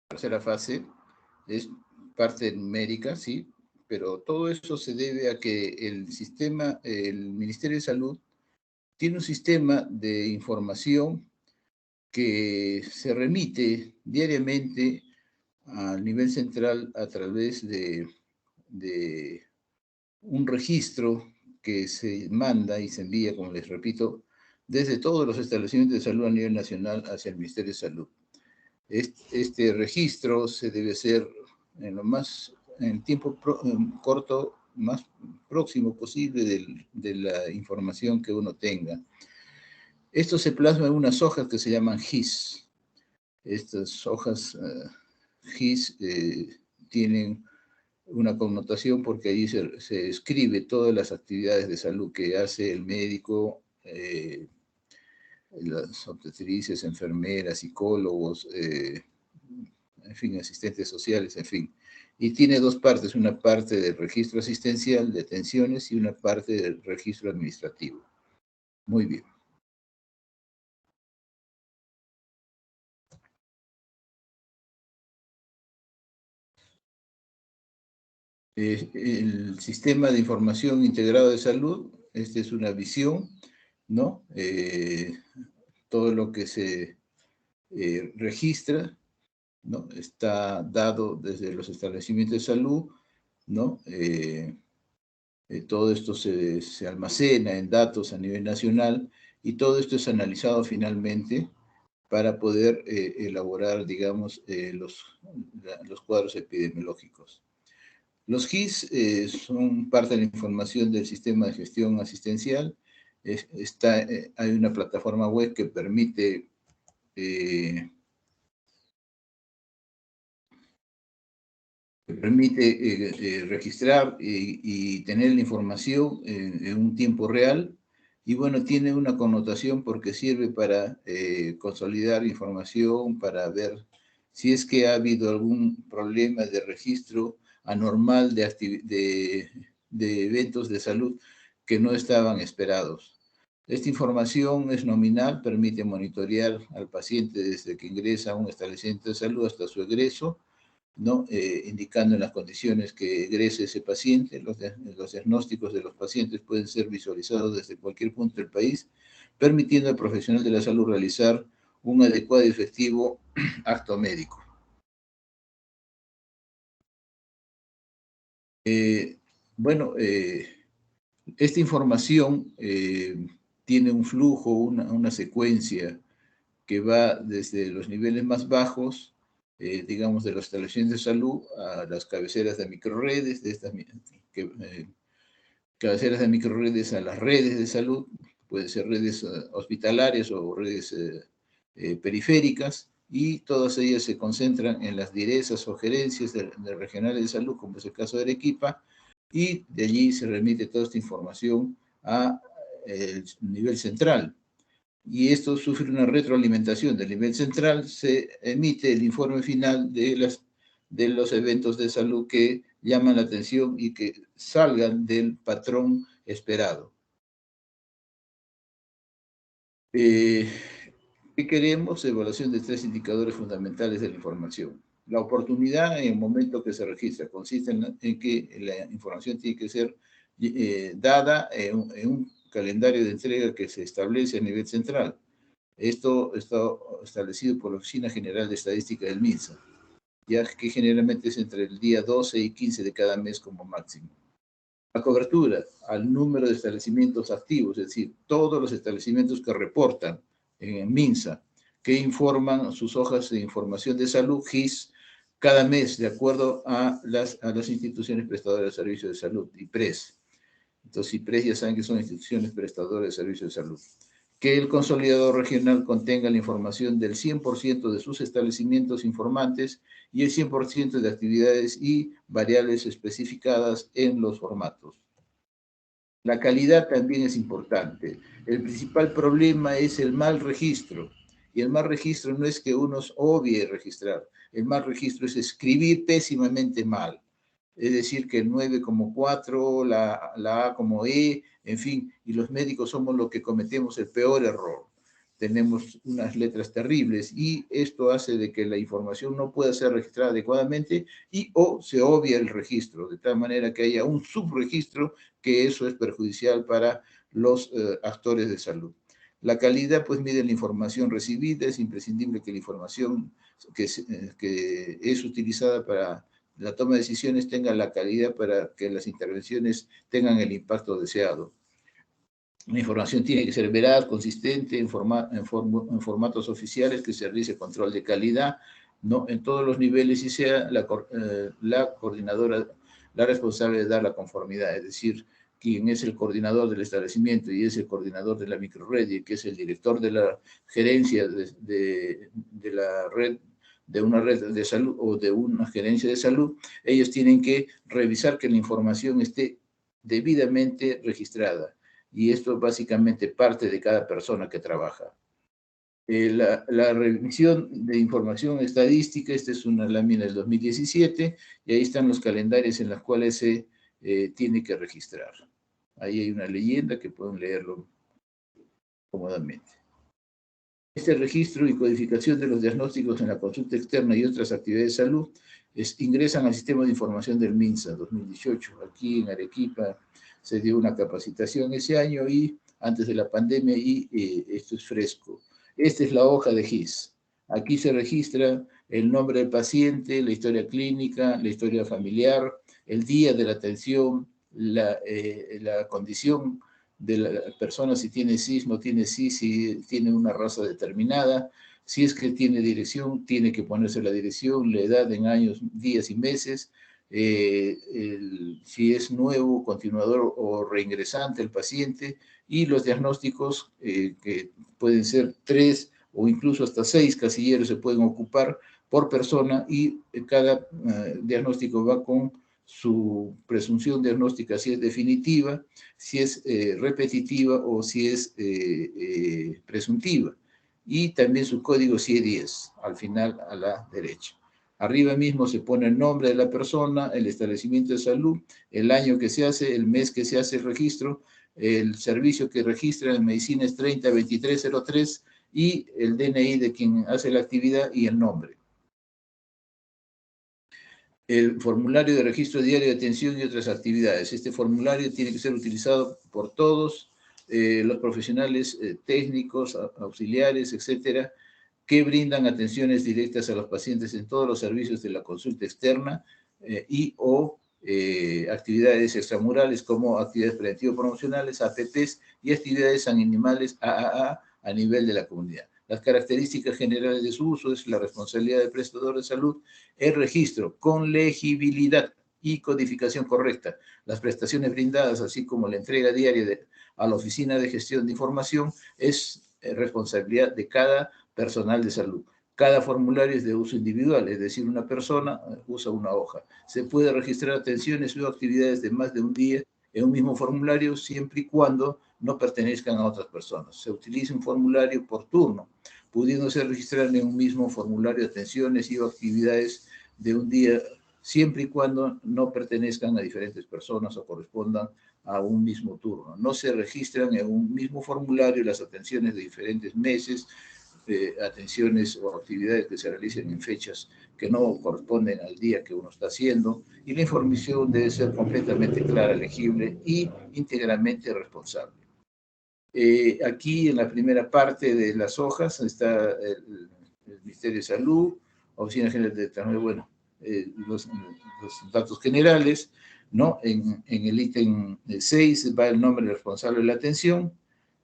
tercera fase, es parte numérica, sí, pero todo eso se debe a que el Ministerio de Salud tiene un sistema de información que se remite diariamente al nivel central a través de un registro que se manda y se envía, como les repito, desde todos los establecimientos de salud a nivel nacional hacia el Ministerio de Salud. Este registro se debe hacer en tiempo corto, más próximo posible de la información que uno tenga. Esto se plasma en unas hojas que se llaman GIS. Estas hojas GIS tienen una connotación porque allí se escribe todas las actividades de salud que hace el médico, las obstetrices, enfermeras, psicólogos, en fin, asistentes sociales, en fin. Y tiene dos partes, una parte del registro asistencial de atenciones y una parte del registro administrativo. Muy bien. El sistema de información integrado de salud, esta es una visión, ¿no? Todo lo que se registra, ¿no? Está dado desde los establecimientos de salud, ¿no? Todo esto se almacena en datos a nivel nacional y todo esto es analizado finalmente para poder elaborar, digamos, los cuadros epidemiológicos. Los GIS son parte de la información del sistema de gestión asistencial. Hay una plataforma web que permite registrar y tener la información en un tiempo real. Y bueno, tiene una connotación porque sirve para consolidar información, para ver si es que ha habido algún problema de registro anormal de eventos de salud que no estaban esperados. Esta información es nominal, permite monitorear al paciente desde que ingresa a un establecimiento de salud hasta su egreso, ¿no? Indicando en las condiciones que egrese ese paciente. Los diagnósticos de los pacientes pueden ser visualizados desde cualquier punto del país, permitiendo al profesional de la salud realizar un adecuado y efectivo acto médico. Bueno, esta información tiene un flujo, una secuencia que va desde los niveles más bajos, digamos, de los establecimientos de salud a las cabeceras de microredes, cabeceras de microredes a las redes de salud, pueden ser redes hospitalarias o redes periféricas, y todas ellas se concentran en las direzas o gerencias de regionales de salud, como es el caso de Arequipa, y de allí se remite toda esta información a el nivel central. Y esto sufre una retroalimentación del nivel central, se emite el informe final de los eventos de salud que llaman la atención y que salgan del patrón esperado. ¿Qué queremos? Evaluación de tres indicadores fundamentales de la información. La oportunidad en el momento que se registra consiste en que la información tiene que ser dada en un calendario de entrega que se establece a nivel central. Esto está establecido por la Oficina General de Estadística del MINSA, ya que generalmente es entre el día 12 y 15 de cada mes como máximo. La cobertura al número de establecimientos activos, es decir, todos los establecimientos que reportan en MINSA, que informan sus hojas de información de salud, GIS, cada mes, de acuerdo a las instituciones prestadoras de servicios de salud, IPRES. Entonces, IPRES ya saben que son instituciones prestadoras de servicios de salud. Que el consolidador regional contenga la información del 100% de sus establecimientos informantes y el 100% de actividades y variables especificadas en los formatos. La calidad también es importante. El principal problema es el mal registro. Y el mal registro no es que uno obvie registrar. El mal registro es escribir pésimamente mal. Es decir, que el 9 como 4, la A como E, en fin, y los médicos somos los que cometemos el peor error. tenemos unas letras terribles y esto hace de que la información no pueda ser registrada adecuadamente y o se obvia el registro, de tal manera que haya un subregistro, que eso es perjudicial para los actores de salud. La calidad, pues, mide la información recibida. Es imprescindible que la información que es utilizada para la toma de decisiones tenga la calidad para que las intervenciones tengan el impacto deseado. La información tiene que ser veraz, consistente, en formatos oficiales, que se realice control de calidad, ¿no? En todos los niveles, y sea la coordinadora la responsable de dar la conformidad, es decir, quien es el coordinador del establecimiento y es el coordinador de la microred y que es el director de la gerencia de la red, de una red de salud o de una gerencia de salud, ellos tienen que revisar que la información esté debidamente registrada. Y esto básicamente parte de cada persona que trabaja. La revisión de información estadística, esta es una lámina del 2017, y ahí están los calendarios en los cuales se tiene que registrar. Ahí hay una leyenda que pueden leerlo cómodamente. Este registro y codificación de los diagnósticos en la consulta externa y otras actividades de salud ingresan al sistema de información del MINSA 2018. Aquí en Arequipa se dio una capacitación ese año y antes de la pandemia, y esto es fresco. Esta es la hoja de GIS. Aquí se registra el nombre del paciente, la historia clínica, la historia familiar, el día de la atención, la condición de la persona, si tiene CIS, no tiene CIS, si tiene una raza determinada, si es que tiene dirección, tiene que ponerse la dirección, la edad en años, días y meses, si es nuevo, continuador o reingresante el paciente, y los diagnósticos que pueden ser 3 o incluso hasta 6 casilleros se pueden ocupar por persona, y cada diagnóstico va con su presunción diagnóstica, si es definitiva, si es repetitiva o si es presuntiva. Y también su código CIE-10, al final a la derecha. Arriba mismo se pone el nombre de la persona, el establecimiento de salud, el año que se hace, el mes que se hace el registro, el servicio que registra en medicina es 302303 y el DNI de quien hace la actividad y el nombre. El formulario de registro diario de atención y otras actividades. Este formulario tiene que ser utilizado por todos los profesionales técnicos, auxiliares, etcétera, que brindan atenciones directas a los pacientes en todos los servicios de la consulta externa y o actividades extramurales como actividades preventivo-promocionales, APPs, y actividades animales, AAA, a nivel de la comunidad. Las características generales de su uso es la responsabilidad del prestador de salud, el registro con legibilidad y codificación correcta, las prestaciones brindadas, así como la entrega diaria a la Oficina de Gestión de Información, es responsabilidad de cada personal de salud. Cada formulario es de uso individual, es decir, una persona usa una hoja. Se puede registrar atenciones o actividades de más de un día en un mismo formulario, siempre y cuando no pertenezcan a otras personas. Se utiliza un formulario por turno, pudiéndose registrar en un mismo formulario atenciones y actividades de un día, siempre y cuando no pertenezcan a diferentes personas o correspondan a un mismo turno. No se registran en un mismo formulario las atenciones de diferentes meses, atenciones o actividades que se realicen en fechas que no corresponden al día que uno está haciendo, y la información debe ser completamente clara, legible y íntegramente responsable. Aquí en la primera parte de las hojas está el Ministerio de Salud, Oficina General de Tecnología, bueno, los datos generales, ¿no? En el ítem 6 va el nombre del responsable de la atención,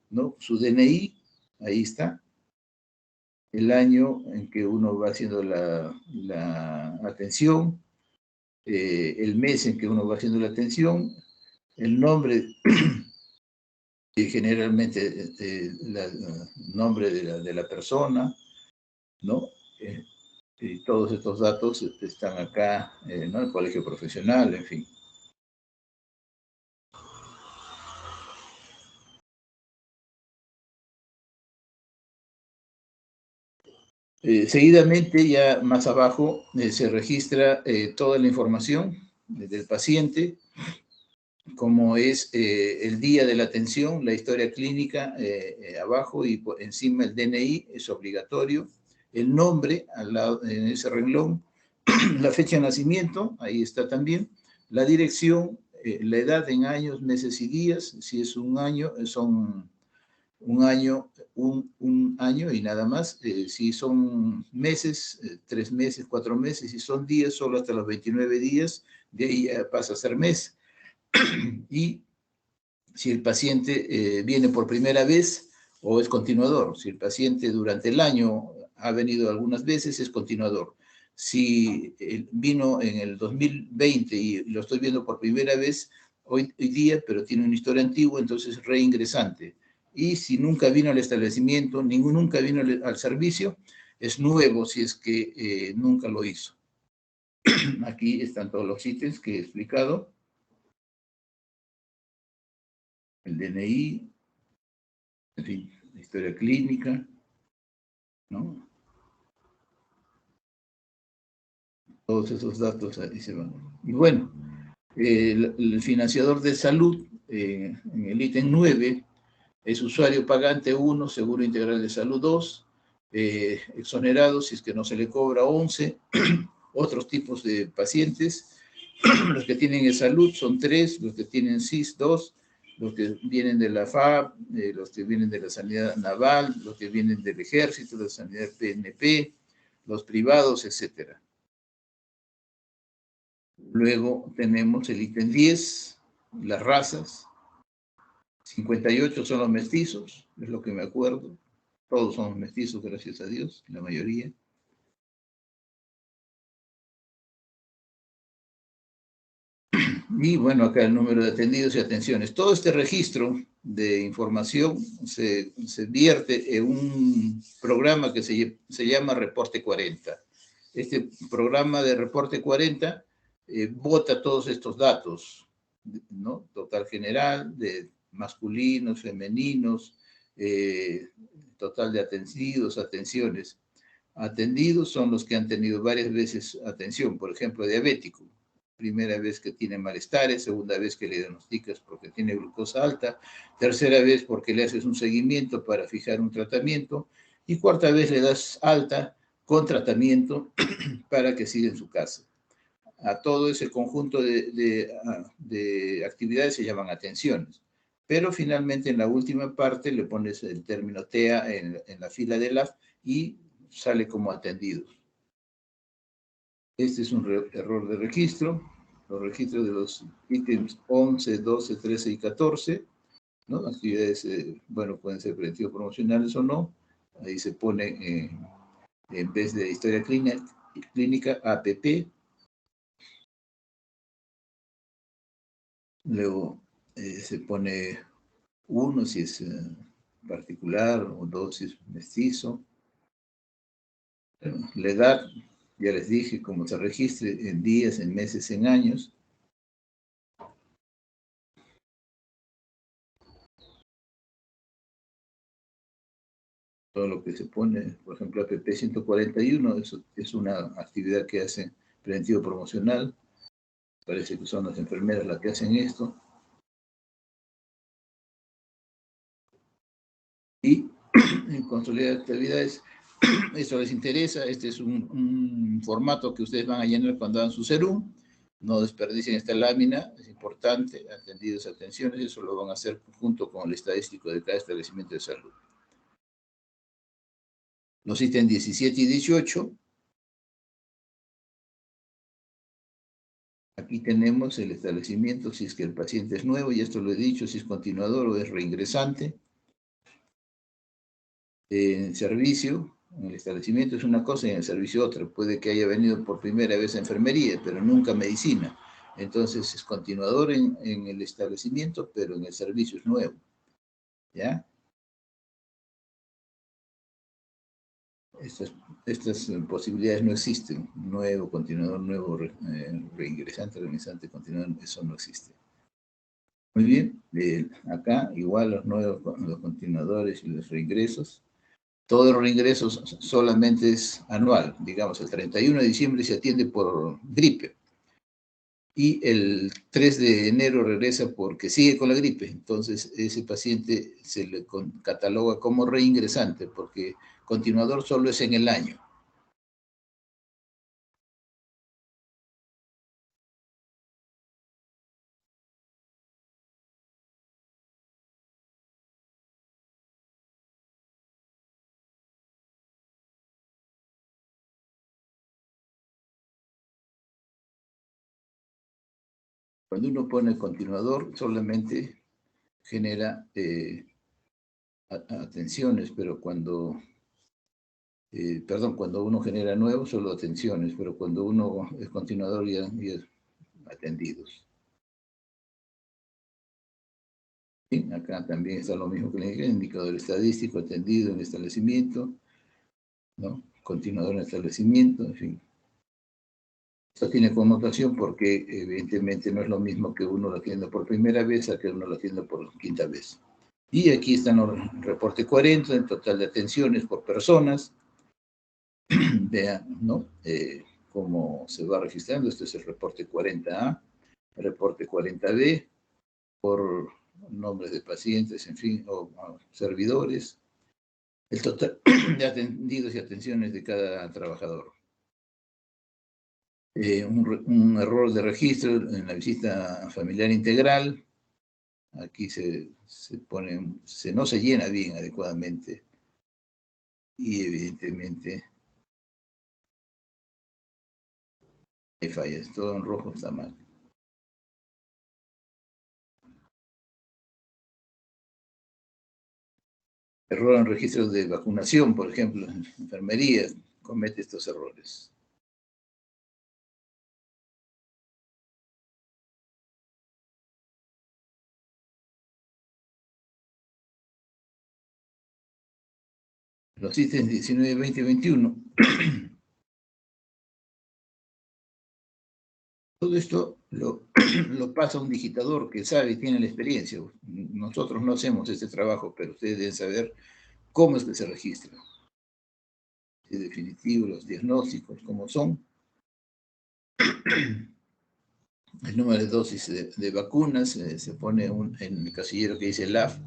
¿no? Su DNI, ahí está, el año en que uno va haciendo la atención, el mes en que uno va haciendo la atención, el nombre, generalmente el nombre de la persona, ¿no? Y todos estos datos están acá, ¿no? El colegio profesional, en fin. Seguidamente, ya más abajo, se registra toda la información del paciente, como es el día de la atención, la historia clínica abajo y encima el DNI es obligatorio, el nombre al lado, en ese renglón, la fecha de nacimiento, ahí está también, la dirección, la edad en años, meses y días, si es un año, son un año y nada más. Si son meses, 3 meses, 4 meses, si son días, solo hasta los 29 días, de ahí ya pasa a ser mes. Y si el paciente viene por primera vez o es continuador. Si el paciente durante el año ha venido algunas veces, es continuador. Si vino en el 2020 y lo estoy viendo por primera vez hoy día, pero tiene una historia antigua, entonces es reingresante. Y si nunca vino al establecimiento, nunca vino al servicio, es nuevo si es que nunca lo hizo. Aquí están todos los ítems que he explicado. El DNI, en fin, la historia clínica, ¿no? Todos esos datos ahí se van. Y bueno, el financiador de salud, en el ítem 9, es usuario pagante 1, seguro integral de salud 2, exonerado si es que no se le cobra 11, otros tipos de pacientes, los que tienen salud son 3, los que tienen SIS 2, los que vienen de la FAB, los que vienen de la sanidad naval, los que vienen del ejército, de la sanidad PNP, los privados, etcétera. Luego tenemos el ítem 10, las razas. 58 son los mestizos, es lo que me acuerdo. Todos son mestizos, gracias a Dios, la mayoría. Y bueno, acá el número de atendidos y atenciones. Todo este registro de información se vierte en un programa que se llama Reporte 40. Este programa de Reporte 40 bota todos estos datos, ¿no? Total general, de masculinos, femeninos, total de atendidos, atenciones. Atendidos son los que han tenido varias veces atención, por ejemplo, diabético. Primera vez que tiene malestares, segunda vez que le diagnosticas porque tiene glucosa alta, tercera vez porque le haces un seguimiento para fijar un tratamiento y cuarta vez le das alta con tratamiento para que siga en su casa. A todo ese conjunto de actividades se llaman atenciones. Pero finalmente en la última parte le pones el término TEA en la fila de LAF y sale como atendidos. Este es un error de registro. Los registros de los ítems 11, 12, 13 y 14, ¿no? Actividades, bueno, pueden ser preventivos promocionales o no. Ahí se pone, en vez de historia clínica, APP. Luego se pone 1 si es particular, o 2 si es mestizo. La edad, ya les dije, cómo se registre en días, en meses, en años. Todo lo que se pone, por ejemplo, APP 141, eso es una actividad que hace preventivo promocional. Parece que son las enfermeras las que hacen esto. Y en consolidar actividades, eso les interesa. Este es un formato que ustedes van a llenar cuando hagan su serum. No desperdicien esta lámina, es importante, atendidos, atenciones, eso lo van a hacer junto con el estadístico de cada establecimiento de salud. Los ítems 17 y 18. Aquí tenemos el establecimiento, si es que el paciente es nuevo, y esto lo he dicho, si es continuador o es reingresante. En servicio, en el establecimiento es una cosa y en el servicio otra. Puede que haya venido por primera vez a enfermería, pero nunca a medicina. Entonces es continuador en el establecimiento, pero en el servicio es nuevo. ¿Ya? Estas posibilidades no existen. Nuevo, continuador, nuevo, reingresante, reingresante, continuador, eso no existe. Muy bien, acá igual los nuevos, los continuadores y los reingresos. Todos los reingresos solamente es anual, digamos, el 31 de diciembre se atiende por gripe. y el 3 de enero regresa porque sigue con la gripe. Entonces, ese paciente se le cataloga como reingresante porque continuador solo es en el año. Cuando uno pone continuador, solamente genera atenciones, pero perdón, cuando uno genera nuevos, solo atenciones, pero cuando uno es continuador, ya atendidos. ¿Sí? Acá también está lo mismo que le dije, indicador estadístico, atendido en establecimiento, ¿no? Continuador en establecimiento, en fin. Esto tiene connotación porque evidentemente no es lo mismo que uno lo atienda por primera vez a que uno lo atienda por quinta vez. Y aquí están los reportes 40, el total de atenciones por personas. Vean, ¿no? Cómo se va registrando. Este es el reporte 40A, el reporte 40B, por nombres de pacientes, en fin, o servidores. El total de atendidos y atenciones de cada trabajador. Un error de registro en la visita familiar integral. Aquí no se llena bien adecuadamente y evidentemente hay fallas. Todo en rojo está mal. Error en registros de vacunación, por ejemplo, en enfermería comete estos errores. Los ítems 19, 20 y 21. Todo esto lo pasa un digitador que sabe y tiene la experiencia. Nosotros no hacemos este trabajo, pero ustedes deben saber cómo es que se registra. Es definitivo, los diagnósticos, cómo son. El número de dosis de vacunas se pone en el casillero que dice LAF,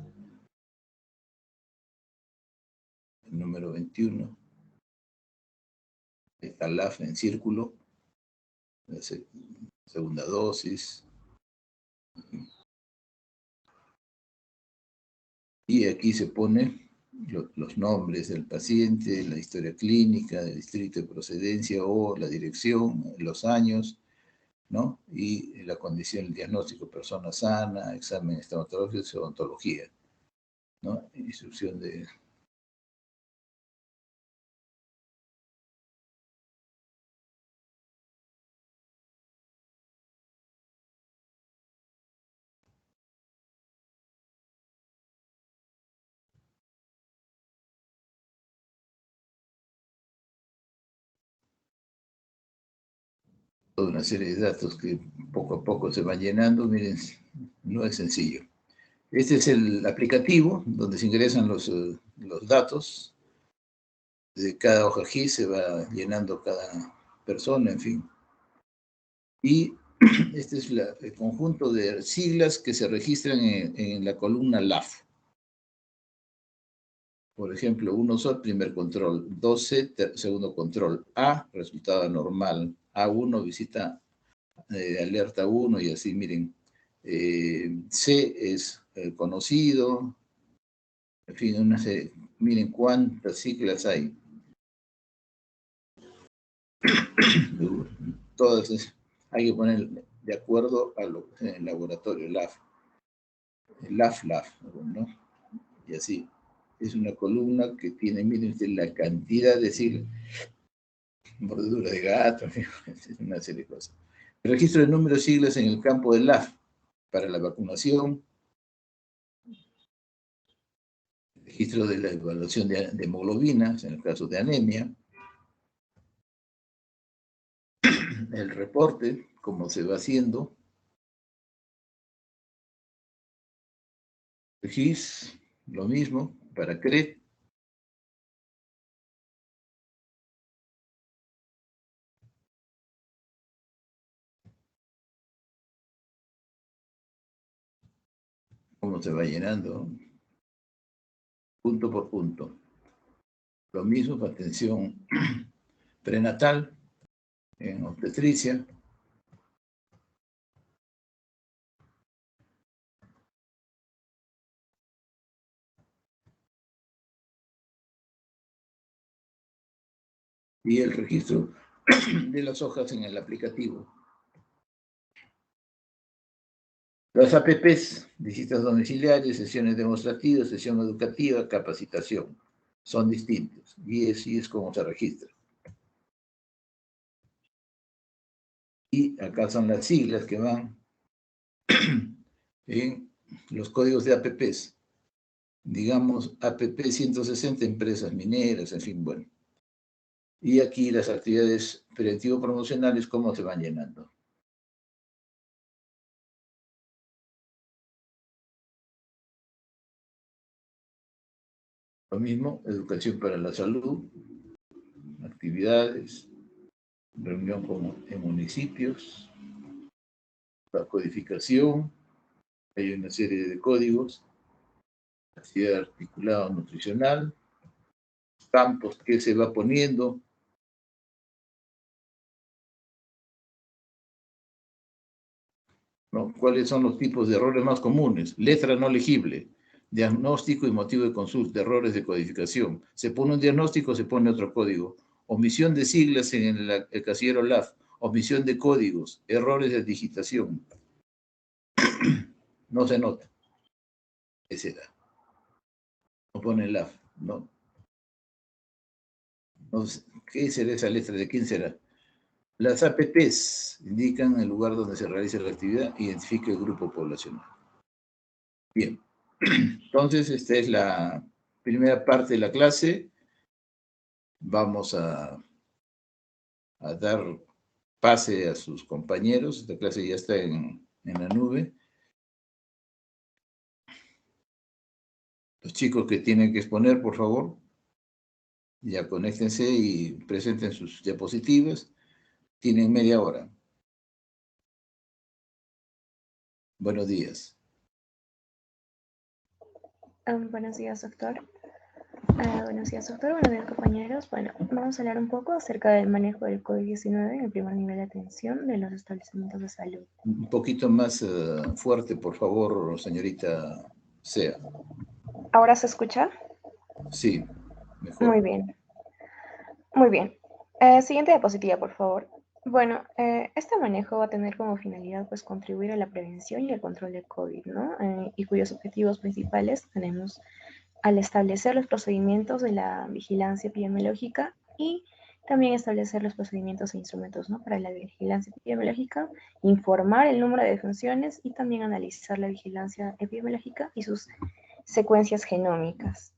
el número 21. Está LAF en círculo, la segunda dosis. Y aquí se pone los nombres del paciente, la historia clínica, el distrito de procedencia o la dirección, los años, ¿no? Y la condición, el diagnóstico, persona sana, examen estomatológico, odontología, ¿no? Instrucción de... Toda una serie de datos que poco a poco se van llenando. Miren, no es sencillo. Este es el aplicativo donde se ingresan los datos de cada hoja GIS, se va llenando cada persona, en fin. Y este es el conjunto de siglas que se registran en la columna LAF. Por ejemplo, 1 SOT, primer control, 12, segundo control, A, resultado normal, A1, visita alerta 1 y así, miren. C es conocido, en fin, miren cuántas siglas hay. Todas hay que poner de acuerdo a lo que en el laboratorio, LAF, ¿no? Y así. Es una columna que tiene, miren usted, la cantidad de siglas, mordedura de gato, una serie de cosas. El registro de números de siglas en el campo del LAF para la vacunación, registro de la evaluación de hemoglobinas en el caso de anemia, el reporte, cómo se va haciendo, el GIS, lo mismo, para CRET, cómo se va llenando, punto por punto. Lo mismo para atención prenatal, en obstetricia. Y el registro de las hojas en el aplicativo. Las APPs, visitas domiciliarias, sesiones demostrativas, sesión educativa, capacitación, son distintos. Y así es como se registra. Y acá son las siglas que van en los códigos de APPs. Digamos, APP 160, empresas mineras, en fin, bueno. Y aquí las actividades preventivo-promocionales, cómo se van llenando. Lo mismo, educación para la salud, actividades, reunión en municipios, la codificación, hay una serie de códigos, actividad articulada nutricional, campos que se va poniendo, ¿no? ¿Cuáles son los tipos de errores más comunes? Letra no legible, diagnóstico y motivo de consulta, errores de codificación. Se pone un diagnóstico, se pone otro código. Omisión de siglas en el casillero LAF, omisión de códigos, errores de digitación. No se nota. Ese da. No pone LAF, ¿no? No sé, ¿qué será esa letra? ¿De quién será? Las APPs indican el lugar donde se realiza la actividad, identifica el grupo poblacional. Bien, entonces esta es la primera parte de la clase. Vamos a dar pase a sus compañeros. Esta clase ya está en la nube. Los chicos que tienen que exponer, por favor, ya conéctense y presenten sus diapositivas. Tienen media hora. Buenos días. Buenos días, doctor. Buenos días, doctor. Buenos días, compañeros. Bueno, vamos a hablar un poco acerca del manejo del COVID-19 en el primer nivel de atención de los establecimientos de salud. Un poquito más fuerte, por favor, señorita Sea. ¿Ahora se escucha? Sí, mejor. Muy bien. Muy bien. Siguiente diapositiva, por favor. Bueno, este manejo va a tener como finalidad pues contribuir a la prevención y el control del COVID, ¿no? Y cuyos objetivos principales tenemos al establecer los procedimientos de la vigilancia epidemiológica y también establecer los procedimientos e instrumentos, ¿no? Para la vigilancia epidemiológica, informar el número de defunciones y también analizar la vigilancia epidemiológica y sus secuencias genómicas.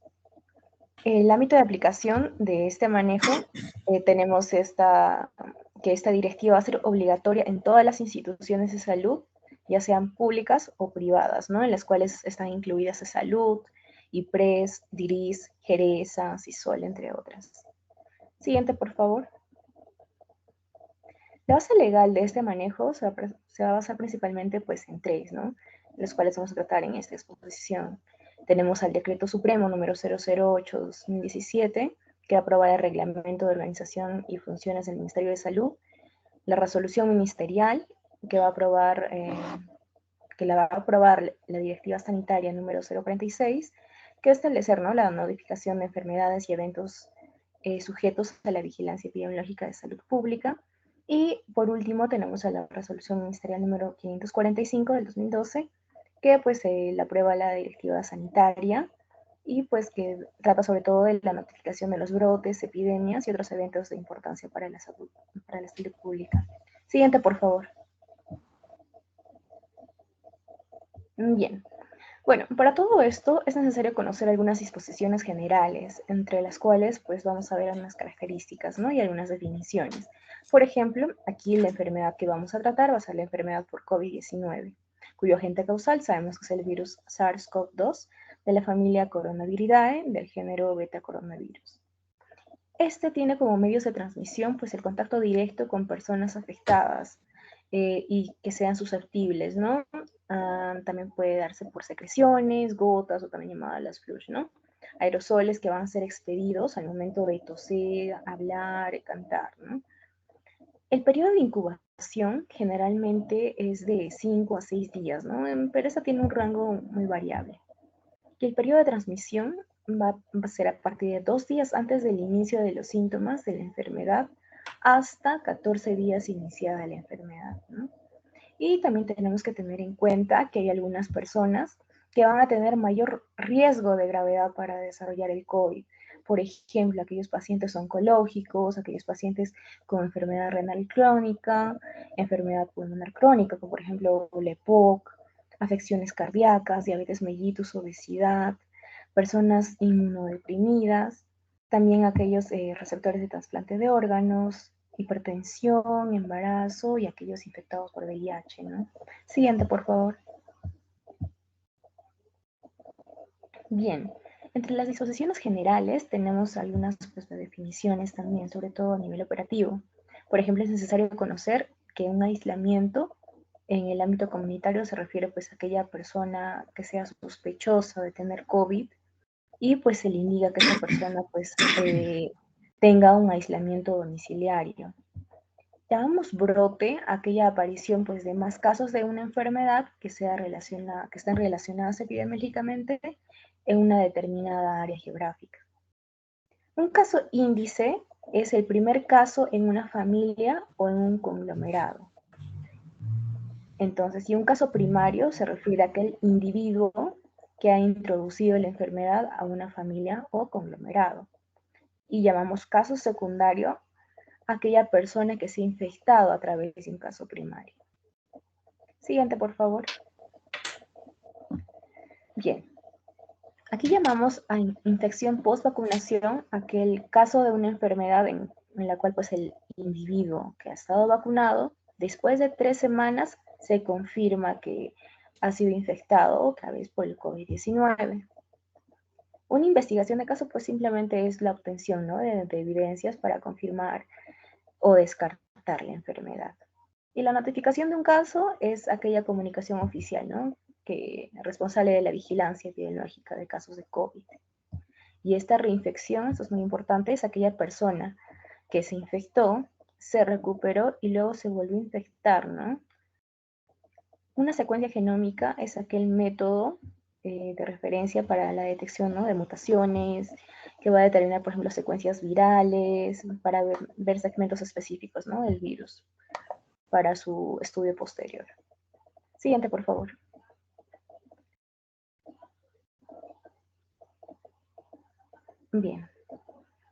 El ámbito de aplicación de este manejo, tenemos que esta directiva va a ser obligatoria en todas las instituciones de salud, ya sean públicas o privadas, ¿no? En las cuales están incluidas Salud, IPRES, DIRIS, Geresa, CISOL, entre otras. Siguiente, por favor. La base legal de este manejo se va a basar principalmente pues, en tres, ¿no? Los cuales vamos a tratar en esta exposición. Tenemos al Decreto Supremo número 008-2017, que aprueba el Reglamento de Organización y Funciones del Ministerio de Salud, la Resolución Ministerial, que va a aprobar, la Directiva Sanitaria número 046, que va a establecer, ¿no? La notificación de enfermedades y eventos sujetos a la vigilancia epidemiológica de salud pública. Y por último tenemos a la resolución ministerial número 545 del 2012, que pues la aprueba la directiva sanitaria y pues que trata sobre todo de la notificación de los brotes, epidemias y otros eventos de importancia para la salud pública. Siguiente, por favor. Bien. Bueno, para todo esto es necesario conocer algunas disposiciones generales, entre las cuales pues vamos a ver algunas características, ¿no? Y algunas definiciones. Por ejemplo, aquí la enfermedad que vamos a tratar va a ser la enfermedad por COVID-19, cuyo agente causal sabemos que es el virus SARS-CoV-2 de la familia Coronaviridae del género beta coronavirus. Este tiene como medios de transmisión pues el contacto directo con personas afectadas, y que sean susceptibles, ¿no? También puede darse por secreciones, gotas o también llamadas las flush, ¿no? Aerosoles que van a ser expedidos al momento de toser, hablar, cantar, ¿no? El periodo de incubación generalmente es de 5 a 6 días, ¿no? Pero esa tiene un rango muy variable. Y el periodo de transmisión va a ser a partir de 2 días antes del inicio de los síntomas de la enfermedad hasta 14 días iniciada la enfermedad, ¿no? Y también tenemos que tener en cuenta que hay algunas personas que van a tener mayor riesgo de gravedad para desarrollar el COVID. Por ejemplo, aquellos pacientes oncológicos, aquellos pacientes con enfermedad renal crónica, enfermedad pulmonar crónica, como por ejemplo el EPOC, afecciones cardíacas, diabetes mellitus, obesidad, personas inmunodeprimidas, también aquellos receptores de trasplante de órganos, hipertensión, embarazo y aquellos infectados por VIH, ¿no? Siguiente, por favor. Bien, entre las disposiciones generales tenemos algunas pues, definiciones también, sobre todo a nivel operativo. Por ejemplo, es necesario conocer que un aislamiento en el ámbito comunitario se refiere pues a aquella persona que sea sospechosa de tener COVID y pues se le indica que esa persona pues tenga un aislamiento domiciliario. Llamamos brote aquella aparición pues, de más casos de una enfermedad que estén relacionadas epidemiológicamente en una determinada área geográfica. Un caso índice es el primer caso en una familia o en un conglomerado. Entonces, y un caso primario se refiere a aquel individuo que ha introducido la enfermedad a una familia o conglomerado. Y llamamos caso secundario aquella persona que se ha infectado a través de un caso primario. Siguiente, por favor. Bien. Aquí llamamos a infección post-vacunación aquel caso de una enfermedad en la cual pues, el individuo que ha estado vacunado, después de 3 semanas, se confirma que ha sido infectado otra vez por el COVID-19. Una investigación de caso pues simplemente es la obtención, ¿no? de evidencias para confirmar o descartar la enfermedad. Y la notificación de un caso es aquella comunicación oficial, ¿no? Que es responsable de la vigilancia epidemiológica de casos de COVID. Y esta reinfección, eso es muy importante, es aquella persona que se infectó, se recuperó y luego se volvió a infectar, ¿no? Una secuencia genómica es aquel método de referencia para la detección, ¿no? de mutaciones, que va a determinar, por ejemplo, secuencias virales, para ver segmentos específicos, ¿no? del virus, para su estudio posterior. Siguiente, por favor. Bien.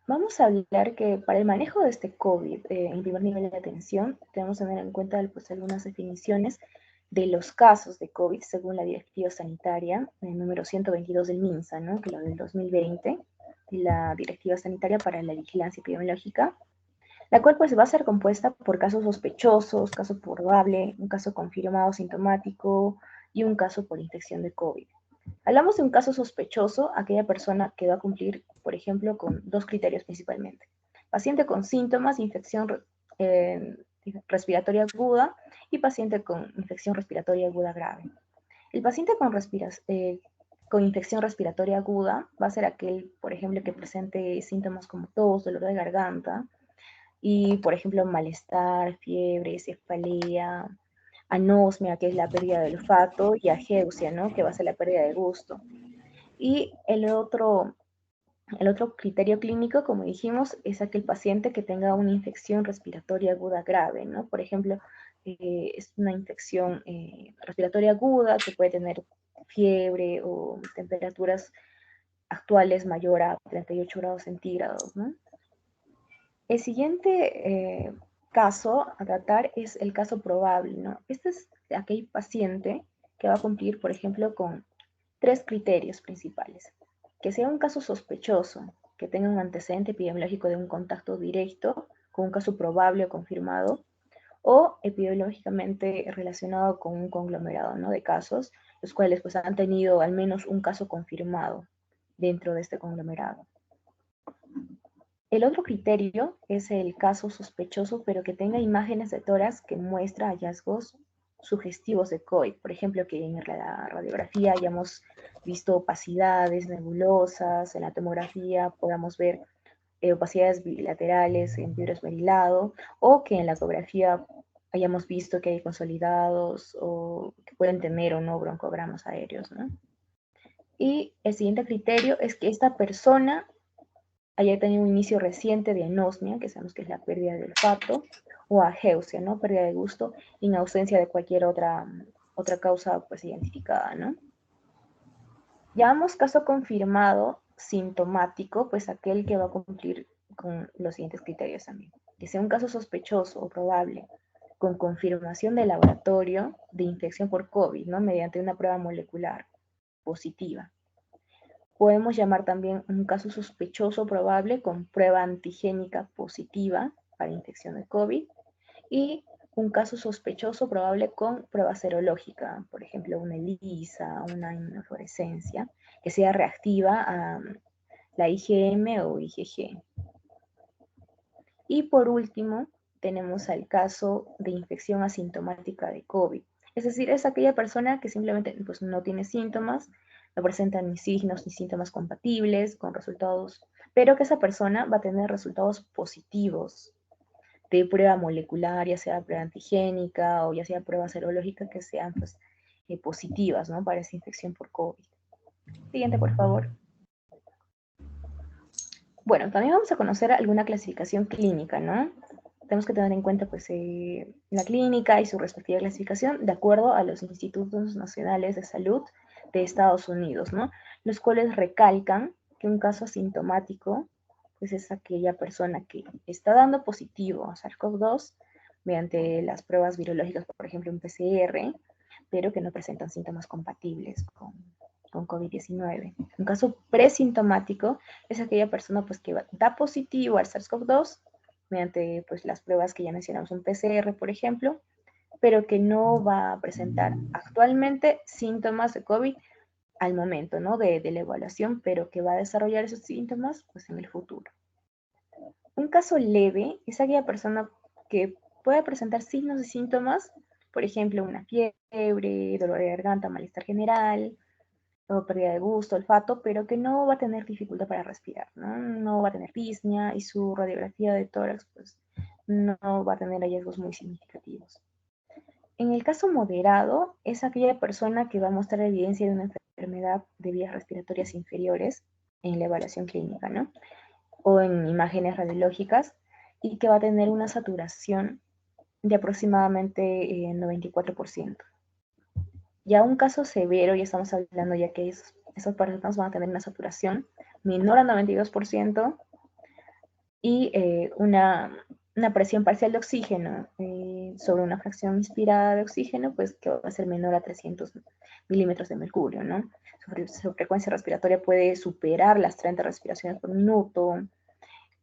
Vamos a hablar que para el manejo de este COVID, en primer nivel de atención, debemos tener en cuenta pues, algunas definiciones de los casos de COVID según la Directiva Sanitaria número 122 del MINSA, ¿no? que es la del 2020, y la Directiva Sanitaria para la Vigilancia Epidemiológica, la cual pues va a ser compuesta por casos sospechosos, caso probable, un caso confirmado sintomático y un caso por infección de COVID. Hablamos de un caso sospechoso, aquella persona que va a cumplir, por ejemplo, con 2 criterios principalmente. Paciente con síntomas de infección respiratoria aguda y paciente con infección respiratoria aguda grave. El paciente con infección respiratoria aguda va a ser aquel, por ejemplo, que presente síntomas como tos, dolor de garganta y, por ejemplo, malestar, fiebre, cefalea, anosmia, que es la pérdida del olfato, y ageusia, ¿no? que va a ser la pérdida de gusto. Y el otro criterio clínico, como dijimos, es aquel paciente que tenga una infección respiratoria aguda grave, ¿no? Por ejemplo, es una infección respiratoria aguda que puede tener fiebre o temperaturas actuales mayor a 38 grados centígrados, ¿no? El siguiente caso a tratar es el caso probable, ¿no? Este es aquel paciente que va a cumplir, por ejemplo, con 3 criterios principales. Que sea un caso sospechoso, que tenga un antecedente epidemiológico de un contacto directo con un caso probable o confirmado, o epidemiológicamente relacionado con un conglomerado, ¿no? de casos, los cuales pues, han tenido al menos un caso confirmado dentro de este conglomerado. El otro criterio es el caso sospechoso, pero que tenga imágenes de tórax que muestra hallazgos sugestivos de COVID. Por ejemplo, que en la radiografía hayamos visto opacidades nebulosas, en la tomografía podamos ver opacidades bilaterales en fibrosmerilado, o que en la ecografía hayamos visto que hay consolidados o que pueden tener o no broncogramas aéreos, ¿no? Y el siguiente criterio es que esta persona haya tenido un inicio reciente de anosmia, que sabemos que es la pérdida del olfato, o ageusia, ¿no? Pérdida de gusto, en ausencia de cualquier otra causa pues identificada, ¿no? Llamamos caso confirmado sintomático, pues aquel que va a cumplir con los siguientes criterios también. Que sea un caso sospechoso o probable, con confirmación de laboratorio de infección por COVID, ¿no? Mediante una prueba molecular positiva. Podemos llamar también un caso sospechoso probable con prueba antigénica positiva para infección de COVID y un caso sospechoso probable con prueba serológica, por ejemplo, una ELISA, una inmunofluorescencia, que sea reactiva a la IgM o IgG. Y por último, tenemos el caso de infección asintomática de COVID. Es decir, es aquella persona que simplemente pues, no tiene síntomas, no presenta ni signos ni síntomas compatibles con resultados, pero que esa persona va a tener resultados positivos de prueba molecular, ya sea prueba antigénica o ya sea prueba serológica, que sean pues, positivas, ¿no? Para esa infección por COVID. Siguiente, por favor. Bueno, también vamos a conocer alguna clasificación clínica, ¿no? Tenemos que tener en cuenta pues, la clínica y su respectiva clasificación de acuerdo a los institutos nacionales de salud de Estados Unidos, ¿no? Los cuales recalcan que un caso asintomático pues, es aquella persona que está dando positivo a SARS-CoV-2 mediante las pruebas virológicas, por ejemplo, un PCR, pero que no presentan síntomas compatibles con COVID-19. Un caso presintomático es aquella persona pues, que da positivo al SARS-CoV-2 mediante pues, las pruebas que ya mencionamos, un PCR, por ejemplo, pero que no va a presentar actualmente síntomas de COVID al momento, ¿no? De la evaluación, pero que va a desarrollar esos síntomas pues, en el futuro. Un caso leve es aquella persona que puede presentar signos y síntomas, por ejemplo, una fiebre, dolor de garganta, malestar general, o pérdida de gusto, olfato, pero que no va a tener dificultad para respirar, ¿no? No va a tener disnea y su radiografía de tórax pues, no va a tener hallazgos muy significativos. En el caso moderado, es aquella persona que va a mostrar evidencia de una enfermedad de vías respiratorias inferiores en la evaluación clínica, ¿no? O en imágenes radiológicas, y que va a tener una saturación de aproximadamente 94%. Ya un caso severo, ya estamos hablando ya que esas personas van a tener una saturación menor a 92% y una presión parcial de oxígeno sobre una fracción inspirada de oxígeno, pues que va a ser menor a 300 milímetros de mercurio, ¿no? Su frecuencia respiratoria puede superar las 30 respiraciones por minuto,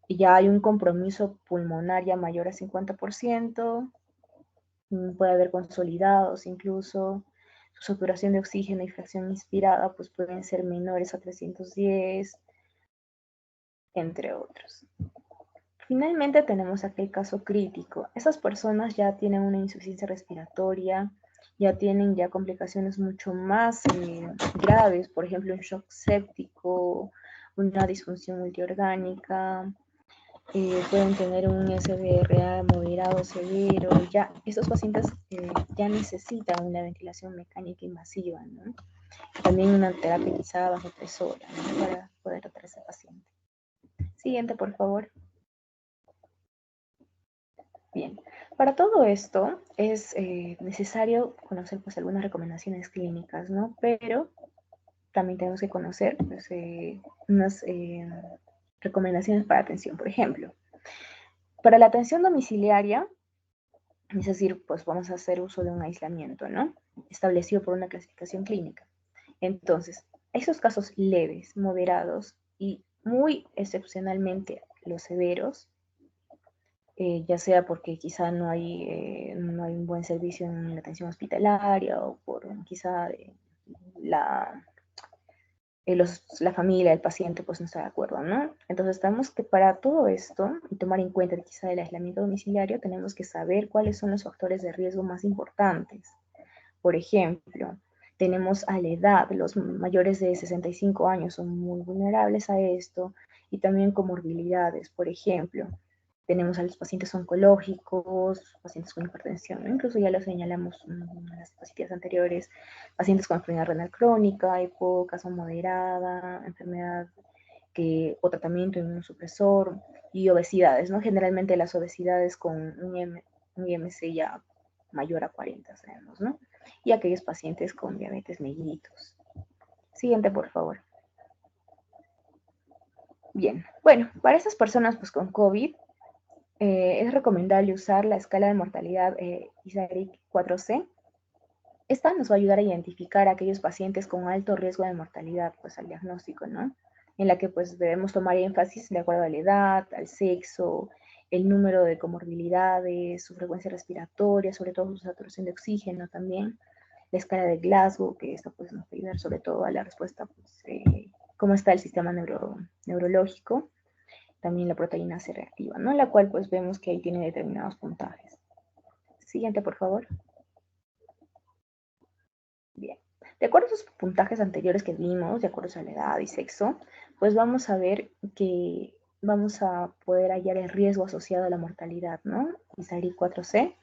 y ya hay un compromiso pulmonar ya mayor a 50%, puede haber consolidados incluso, su saturación de oxígeno y fracción inspirada pues pueden ser menores a 310, entre otros. Finalmente tenemos aquel caso crítico. Esas personas ya tienen una insuficiencia respiratoria, ya tienen ya complicaciones mucho más graves, por ejemplo un shock séptico, una disfunción multiorgánica, pueden tener un SBRA moderado severo. Ya estos pacientes ya necesitan una ventilación mecánica invasiva, ¿no? También una terapia quizá vasopresora, ¿no? Para poder tratar a ese paciente. Siguiente, por favor. Bien, para todo esto es necesario conocer pues algunas recomendaciones clínicas, ¿no? Pero también tenemos que conocer pues, unas recomendaciones para atención. Por ejemplo, para la atención domiciliaria, es decir, pues vamos a hacer uso de un aislamiento, ¿no? Establecido por una clasificación clínica. Entonces, esos casos leves, moderados y muy excepcionalmente los severos, ya sea porque quizá no hay un buen servicio en la atención hospitalaria o por quizá la la familia del paciente pues no está de acuerdo, ¿no? Entonces tenemos que para todo esto y tomar en cuenta quizá el aislamiento domiciliario, tenemos que saber cuáles son los factores de riesgo más importantes. Por ejemplo, tenemos a la edad, los mayores de 65 años son muy vulnerables a esto, y también comorbilidades, por ejemplo, tenemos a los pacientes oncológicos, pacientes con hipertensión, ¿no? Incluso ya lo señalamos en las diapositivas anteriores, pacientes con enfermedad renal crónica, hipocaso moderada, enfermedad o tratamiento inmunosupresor y obesidades, ¿no? Generalmente las obesidades con un IMC ya mayor a 40, sabemos, ¿no? Y aquellos pacientes con diabetes mellitus. Siguiente, por favor. Bien, bueno, para estas personas pues con COVID, es recomendable usar la escala de mortalidad ISARIC 4C. Esta nos va a ayudar a identificar a aquellos pacientes con alto riesgo de mortalidad, pues al diagnóstico, ¿no? En la que pues debemos tomar énfasis de acuerdo a la edad, al sexo, el número de comorbilidades, su frecuencia respiratoria, sobre todo su saturación de oxígeno también, la escala de Glasgow, que esto pues nos va a ayudar sobre todo a la respuesta, pues, cómo está el sistema neurológico, también la proteína C reactiva, ¿no? La cual pues vemos que ahí tiene determinados puntajes. Siguiente, por favor. Bien. De acuerdo a esos puntajes anteriores que vimos, de acuerdo a la edad y sexo, pues vamos a ver que vamos a poder hallar el riesgo asociado a la mortalidad, ¿no? ISARI 4C,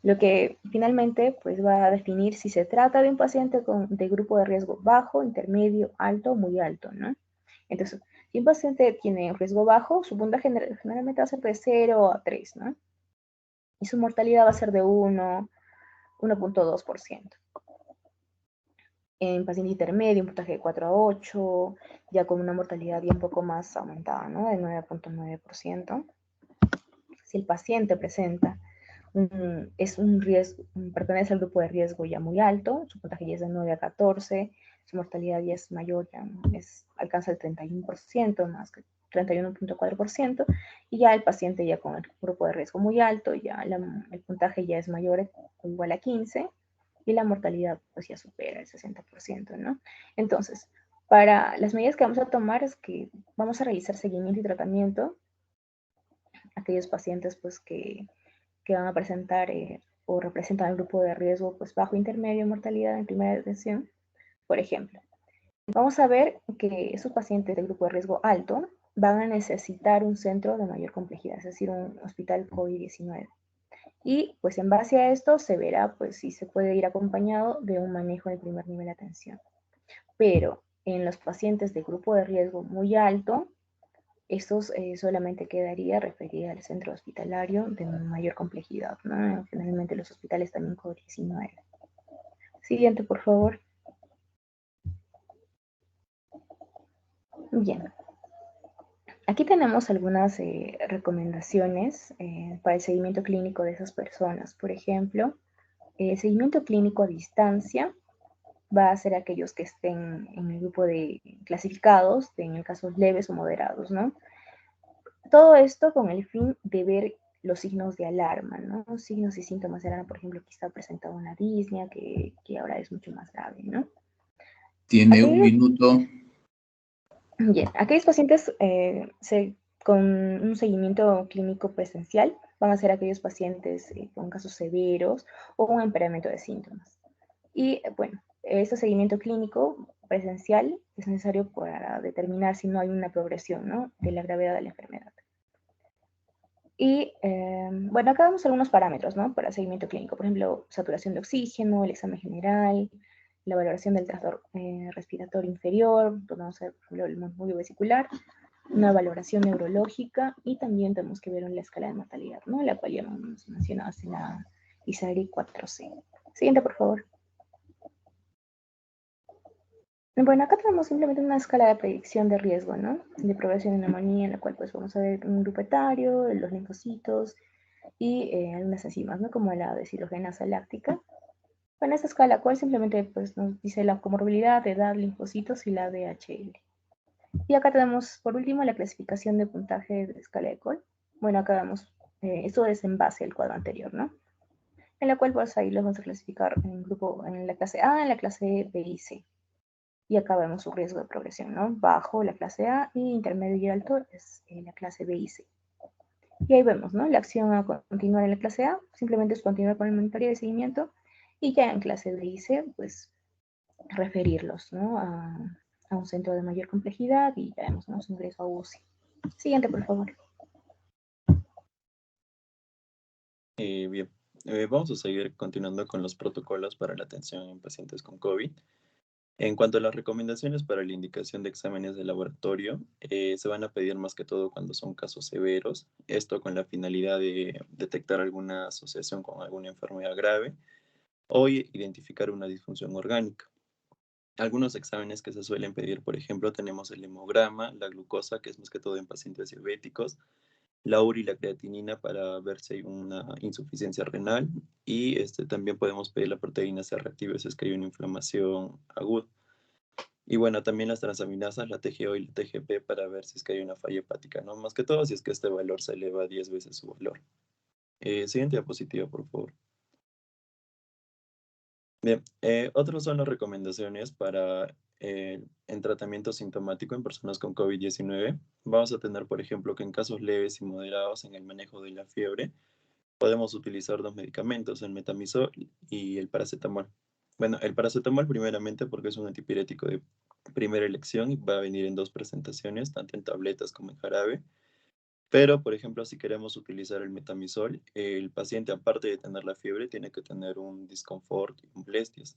lo que finalmente pues va a definir si se trata de un paciente de grupo de riesgo bajo, intermedio, alto o muy alto, ¿no? Entonces, si un paciente tiene riesgo bajo, su puntaje generalmente va a ser de 0 a 3, ¿no? Y su mortalidad va a ser de 1.2%. En paciente intermedio, un puntaje de 4 a 8, ya con una mortalidad ya un poco más aumentada, ¿no? De 9.9%. Si el paciente presenta pertenece al grupo de riesgo ya muy alto, su puntaje ya es de 9 a 14, su mortalidad ya es mayor, ya alcanza el 31%, más que 31.4%, y ya el paciente ya con el grupo de riesgo muy alto, ya el puntaje ya es mayor o igual a 15, y la mortalidad pues ya supera el 60%, ¿no? Entonces, para las medidas que vamos a tomar es que vamos a realizar seguimiento y tratamiento a aquellos pacientes pues que van a presentar o representan el grupo de riesgo pues bajo, intermedio, mortalidad en primera atención. Por ejemplo, vamos a ver que esos pacientes del grupo de riesgo alto van a necesitar un centro de mayor complejidad, es decir, un hospital COVID-19. Y pues en base a esto se verá pues si se puede ir acompañado de un manejo de primer nivel de atención. Pero en los pacientes de grupo de riesgo muy alto, estos solamente quedaría referida al centro hospitalario de mayor complejidad, ¿no? Generalmente los hospitales también COVID-19. Siguiente, por favor. Bien. Aquí tenemos algunas recomendaciones para el seguimiento clínico de esas personas. Por ejemplo, el seguimiento clínico a distancia va a ser aquellos que estén en el grupo de clasificados, en el caso leves o moderados, ¿no? Todo esto con el fin de ver los signos de alarma, ¿no? Signos y síntomas de alarma, por ejemplo, quizá presentado una disnea, que ahora es mucho más grave, ¿no? Tiene un minuto. Bien, aquellos pacientes con un seguimiento clínico presencial van a ser aquellos pacientes con casos severos o un empeoramiento de síntomas. Y bueno, este seguimiento clínico presencial es necesario para determinar si no hay una progresión, ¿no?, de la gravedad de la enfermedad. Y bueno, acá vemos algunos parámetros, ¿no?, para seguimiento clínico. Por ejemplo, saturación de oxígeno, el examen general, la valoración del trastorno respiratorio inferior, vamos a ver, por ejemplo, el murmullo vesicular, una valoración neurológica, y también tenemos que ver en la escala de mortalidad, ¿no?, la cual ya hemos mencionado en la ISARI 4C. Siguiente, por favor. Bueno, acá tenemos simplemente una escala de predicción de riesgo, ¿no?, de progresión de neumonía, en la cual pues vamos a ver un grupo etario, los linfocitos y algunas enzimas, ¿no?, como la deshidrogenasa láctica. Bueno, esta escala cual simplemente pues nos dice la comorbilidad, edad, linfocitos y la DHL. Y acá tenemos por último la clasificación de puntaje de escala de Cole. Bueno, acá vemos, esto es en base al cuadro anterior, ¿no?, en la cual pues ahí los vamos a clasificar en la clase A, en la clase B y C. Y acá vemos su riesgo de progresión, ¿no? Bajo la clase A y intermedio y alto es la clase B y C. Y ahí vemos, ¿no? La acción a continuar en la clase A simplemente es continuar con el monitoreo de seguimiento y ya en clase B y C, pues referirlos, ¿no? A un centro de mayor complejidad y ya vemos, ¿no? Su ingreso a UCI. Siguiente, por favor. Bien, vamos a seguir continuando con los protocolos para la atención en pacientes con COVID. En cuanto a las recomendaciones para la indicación de exámenes de laboratorio, se van a pedir más que todo cuando son casos severos, esto con la finalidad de detectar alguna asociación con alguna enfermedad grave o identificar una disfunción orgánica. Algunos exámenes que se suelen pedir, por ejemplo, tenemos el hemograma, la glucosa, que es más que todo en pacientes diabéticos, la urea y la creatinina para ver si hay una insuficiencia renal y también podemos pedir la proteína C reactiva si es que hay una inflamación aguda. Y bueno, también las transaminasas, la TGO y la TGP para ver si es que hay una falla hepática, ¿no? Más que todo si es que este valor se eleva 10 veces su valor. Siguiente diapositiva, por favor. Bien, otras son las recomendaciones para en tratamiento sintomático en personas con COVID-19. Vamos a tener, por ejemplo, que en casos leves y moderados en el manejo de la fiebre, podemos utilizar dos medicamentos, el metamizol y el paracetamol. Bueno, el paracetamol primeramente porque es un antipirético de primera elección y va a venir en dos presentaciones, tanto en tabletas como en jarabe. Pero, por ejemplo, si queremos utilizar el metamizol, el paciente, aparte de tener la fiebre, tiene que tener un disconfort y molestias.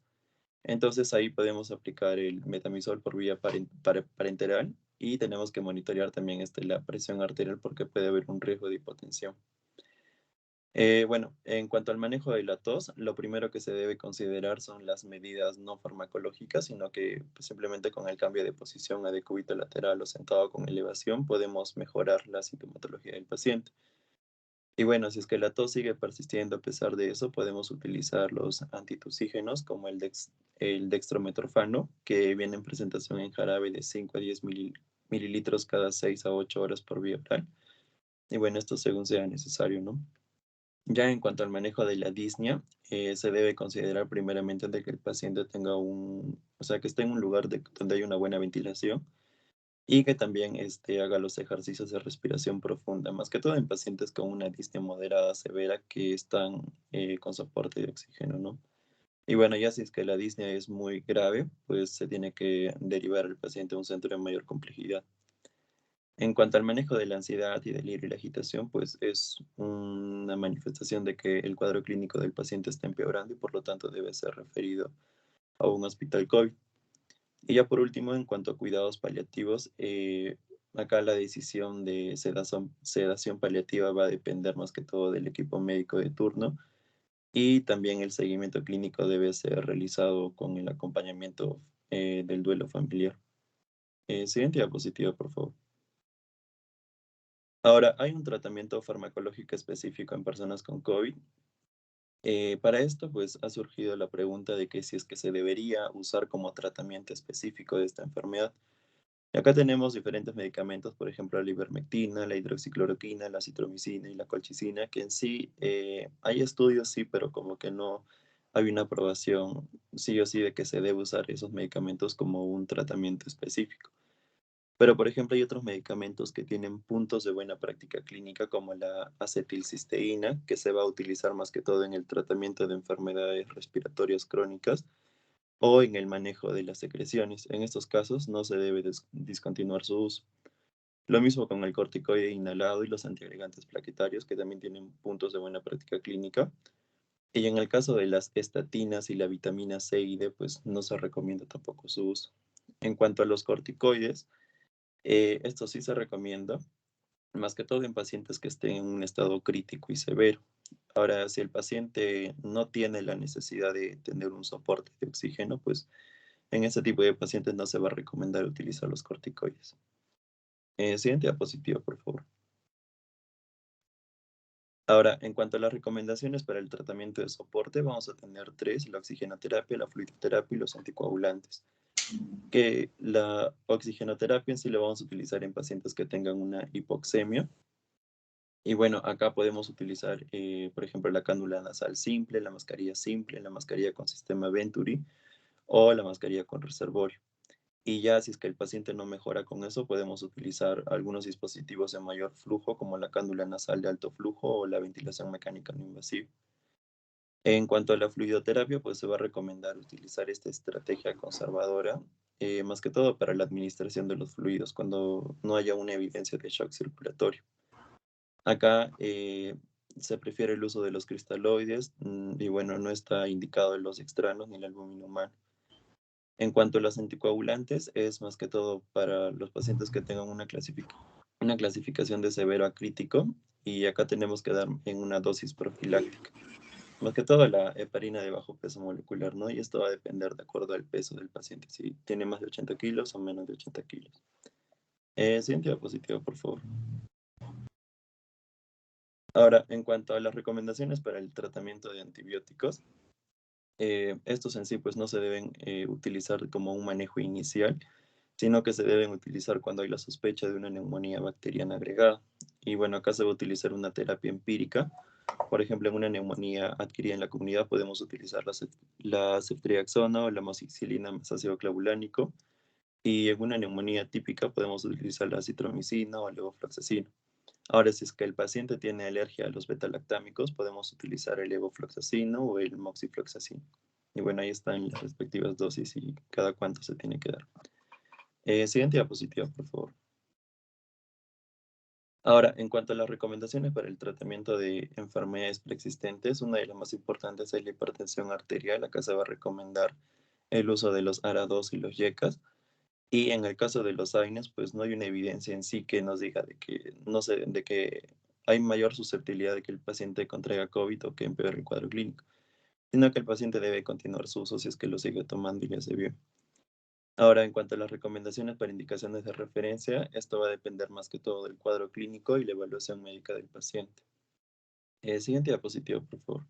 Entonces ahí podemos aplicar el metamizol por vía parenteral y tenemos que monitorear también la presión arterial porque puede haber un riesgo de hipotensión. Bueno, en cuanto al manejo de la tos, lo primero que se debe considerar son las medidas no farmacológicas, sino que pues, simplemente con el cambio de posición a decúbito lateral o sentado con elevación podemos mejorar la sintomatología del paciente. Y bueno, si es que la tos sigue persistiendo a pesar de eso, podemos utilizar los antitusígenos como el dextrometorfano, que viene en presentación en jarabe de 5 a 10 mililitros cada 6 a 8 horas por vía oral. Y bueno, esto según sea necesario, ¿no? Ya en cuanto al manejo de la disnea, se debe considerar primeramente de que el paciente tenga o sea, que esté en un lugar donde hay una buena ventilación y que también haga los ejercicios de respiración profunda, más que todo en pacientes con una disnea moderada severa que están con soporte de oxígeno, ¿no? Y bueno, ya si es que la disnea es muy grave, pues se tiene que derivar al paciente a un centro de mayor complejidad. En cuanto al manejo de la ansiedad y delirio y la agitación, pues es una manifestación de que el cuadro clínico del paciente está empeorando y por lo tanto debe ser referido a un hospital COVID. Y ya por último, en cuanto a cuidados paliativos, acá la decisión de sedación paliativa va a depender más que todo del equipo médico de turno y también el seguimiento clínico debe ser realizado con el acompañamiento del duelo familiar. Siguiente diapositiva, por favor. Ahora, hay un tratamiento farmacológico específico en personas con COVID. Para esto, pues ha surgido la pregunta de que si es que se debería usar como tratamiento específico de esta enfermedad. Y acá tenemos diferentes medicamentos, por ejemplo, la ivermectina, la hidroxicloroquina, la citromicina y la colchicina, que en sí hay estudios, sí, pero como que no hay una aprobación sí o sí de que se debe usar esos medicamentos como un tratamiento específico. Pero, por ejemplo, hay otros medicamentos que tienen puntos de buena práctica clínica, como la acetilcisteína, que se va a utilizar más que todo en el tratamiento de enfermedades respiratorias crónicas o en el manejo de las secreciones. En estos casos no se debe discontinuar su uso. Lo mismo con el corticoide inhalado y los antiagregantes plaquetarios, que también tienen puntos de buena práctica clínica. Y en el caso de las estatinas y la vitamina C y D, pues no se recomienda tampoco su uso. En cuanto a los corticoides, esto sí se recomienda, más que todo en pacientes que estén en un estado crítico y severo. Ahora, si el paciente no tiene la necesidad de tener un soporte de oxígeno, pues en este tipo de pacientes no se va a recomendar utilizar los corticoides. Siguiente diapositiva, por favor. Ahora, en cuanto a las recomendaciones para el tratamiento de soporte, vamos a tener tres: la oxigenoterapia, la fluidoterapia y los anticoagulantes. Que la oxigenoterapia en sí la vamos a utilizar en pacientes que tengan una hipoxemia. Y bueno, acá podemos utilizar, por ejemplo, la cánula nasal simple, la mascarilla con sistema Venturi o la mascarilla con reservorio. Y ya si es que el paciente no mejora con eso, podemos utilizar algunos dispositivos de mayor flujo, como la cánula nasal de alto flujo o la ventilación mecánica no invasiva. En cuanto a la fluidoterapia, pues se va a recomendar utilizar esta estrategia conservadora, más que todo para la administración de los fluidos, cuando no haya una evidencia de shock circulatorio. Acá se prefiere el uso de los cristaloides y bueno, no está indicado en los extranos ni la albúmina humana. En cuanto a los anticoagulantes, es más que todo para los pacientes que tengan una clasificación de severo a crítico, y acá tenemos que dar en una dosis profiláctica. Más que todo la heparina de bajo peso molecular, ¿no? Y esto va a depender de acuerdo al peso del paciente, si tiene más de 80 kilos o menos de 80 kilos. Siguiente diapositiva, por favor. Ahora, en cuanto a las recomendaciones para el tratamiento de antibióticos, estos en sí pues no se deben utilizar como un manejo inicial, sino que se deben utilizar cuando hay la sospecha de una neumonía bacteriana agregada. Y bueno, acá se va a utilizar una terapia empírica. Por ejemplo, en una neumonía adquirida en la comunidad podemos utilizar la ceftriaxona o la amoxicilina más ácido clavulánico. Y en una neumonía típica podemos utilizar la citromicina o el levofloxacino. Ahora, si es que el paciente tiene alergia a los betalactámicos, podemos utilizar el levofloxacino o el moxifloxacino. Y bueno, ahí están las respectivas dosis y cada cuánto se tiene que dar. Siguiente diapositiva, por favor. Ahora, en cuanto a las recomendaciones para el tratamiento de enfermedades preexistentes, una de las más importantes es la hipertensión arterial. Acá se va a recomendar el uso de los ARA2 y los YECAS. Y en el caso de los AINES, pues no hay una evidencia en sí que nos diga de que, no sé, de que hay mayor susceptibilidad de que el paciente contraiga COVID o que empeore el cuadro clínico, sino que el paciente debe continuar su uso si es que lo sigue tomando y le hace bien. Ahora, en cuanto a las recomendaciones para indicaciones de referencia, esto va a depender más que todo del cuadro clínico y la evaluación médica del paciente. Siguiente diapositiva, por favor.